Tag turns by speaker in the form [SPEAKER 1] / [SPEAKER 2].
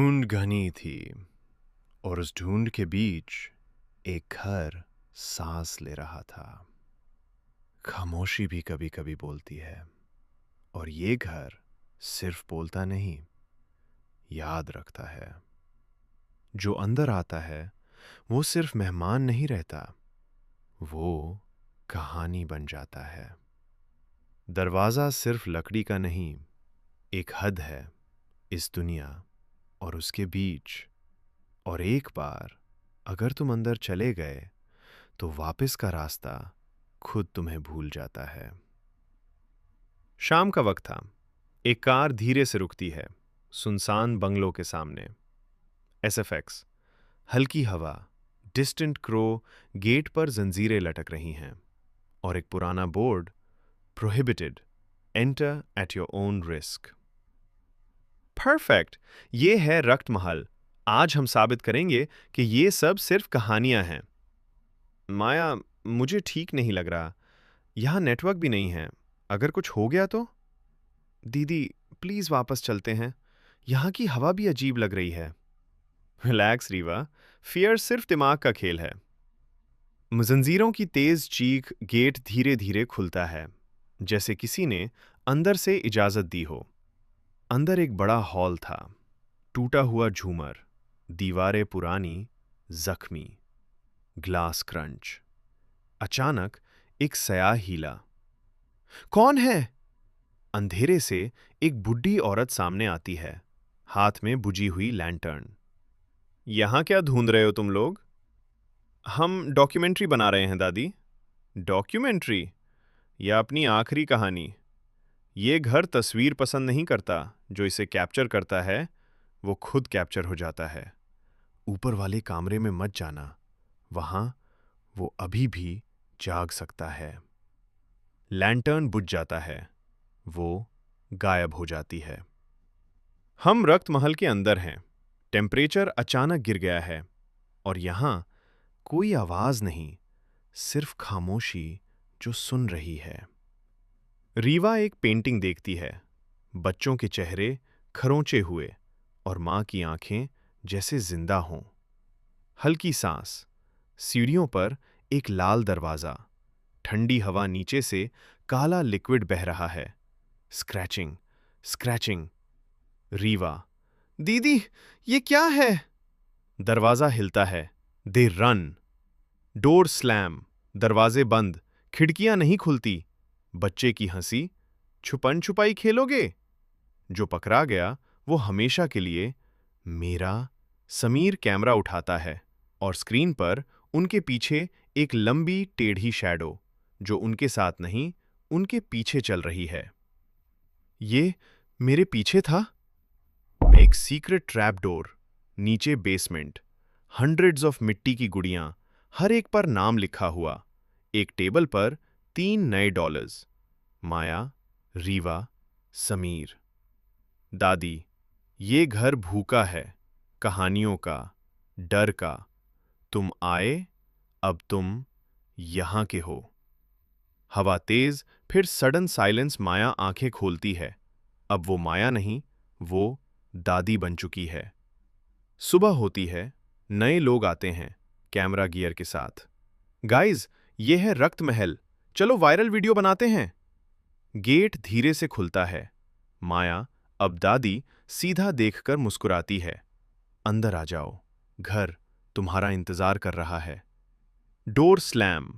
[SPEAKER 1] ढूंढ घनी थी और उस ढूंढ के बीच एक घर सांस ले रहा था। खामोशी भी कभी कभी बोलती है, और ये घर सिर्फ बोलता नहीं, याद रखता है। जो अंदर आता है वो सिर्फ मेहमान नहीं रहता, वो कहानी बन जाता है। दरवाज़ा सिर्फ लकड़ी का नहीं, एक हद है इस दुनिया और उसके बीच। और एक बार अगर तुम अंदर चले गए तो वापस का रास्ता खुद तुम्हें भूल जाता है। शाम का वक्त था। एक कार धीरे से रुकती है सुनसान बंगलों के सामने। एसएफएक्स, हल्की हवा, डिस्टेंट क्रो, गेट पर जंजीरें लटक रही हैं और एक पुराना board, prohibited, enter at your own risk. Perfect, ये है रक्त महल। आज हम साबित करेंगे कि ये सब सिर्फ कहानियां हैं। माया, मुझे ठीक नहीं लग रहा। यहाँ नेटवर्क भी नहीं है। अगर कुछ हो गया तो? दीदी, प्लीज वापस चलते हैं। यहाँ की हवा भी अजीब लग रही है। रिलैक्स रीवा, फियर सिर्फ दिमाग का खेल है। जंजीरों की तेज चीख, गेट धीरे धीरे खुलता है, जैसे किसी ने अंदर से इजाजत दी हो। अंदर एक बड़ा हॉल था, टूटा हुआ झूमर, दीवारें पुरानी, जख्मी, ग्लास क्रंच। अचानक एक सयाह हीला। कौन है? अंधेरे से एक बुढ़ी औरत सामने आती है, हाथ में बुझी हुई लैंटर्न। यहां क्या ढूंढ रहे हो तुम लोग? हम डॉक्यूमेंट्री बना रहे हैं दादी। डॉक्यूमेंट्री या अपनी आखिरी कहानी? ये घर तस्वीर पसंद नहीं करता, जो इसे कैप्चर करता है वो खुद कैप्चर हो जाता है। ऊपर वाले कमरे में मत जाना, वहां वो अभी भी जाग सकता है। लैंटर्न बुझ जाता है, वो गायब हो जाती है। हम रक्त महल के अंदर हैं। टेम्परेचर अचानक गिर गया है और यहां कोई आवाज नहीं, सिर्फ खामोशी जो सुन रही है। रीवा एक पेंटिंग देखती है, बच्चों के चेहरे खरोंचे हुए और मां की आंखें जैसे जिंदा हों। हल्की सांस। सीढ़ियों पर एक लाल दरवाजा, ठंडी हवा, नीचे से काला लिक्विड बह रहा है। Scratching, scratching. रीवा, दीदी, ये क्या है? दरवाजा हिलता है। They run. डोर स्लैम, दरवाजे बंद, खिड़कियां नहीं खुलती। बच्चे की हंसी। छुपन छुपाई खेलोगे? जो पकड़ा गया वो हमेशा के लिए मेरा। समीर कैमरा उठाता है और स्क्रीन पर उनके पीछे एक लंबी टेढ़ी शैडो, जो उनके साथ नहीं, उनके पीछे चल रही है। ये मेरे पीछे था। एक सीक्रेट ट्रैप डोर, नीचे बेसमेंट, हंड्रेड्स ऑफ मिट्टी की गुड़ियां, हर एक पर नाम लिखा हुआ। एक टेबल पर 3 नए डॉलर्स। माया, रीवा, समीर। दादी, ये घर भूखा है, कहानियों का, डर का। तुम आए, अब तुम यहां के हो। हवा तेज, फिर सडन साइलेंस। माया आंखें खोलती है। अब वो माया नहीं, वो दादी बन चुकी है। सुबह होती है, नए लोग आते हैं कैमरा गियर के साथ। गाइज, ये है रक्त महल, चलो वायरल वीडियो बनाते हैं। गेट धीरे से खुलता है। माया, अब दादी, सीधा देखकर मुस्कुराती है। अंदर आ जाओ, घर तुम्हारा इंतजार कर रहा है। Door slam.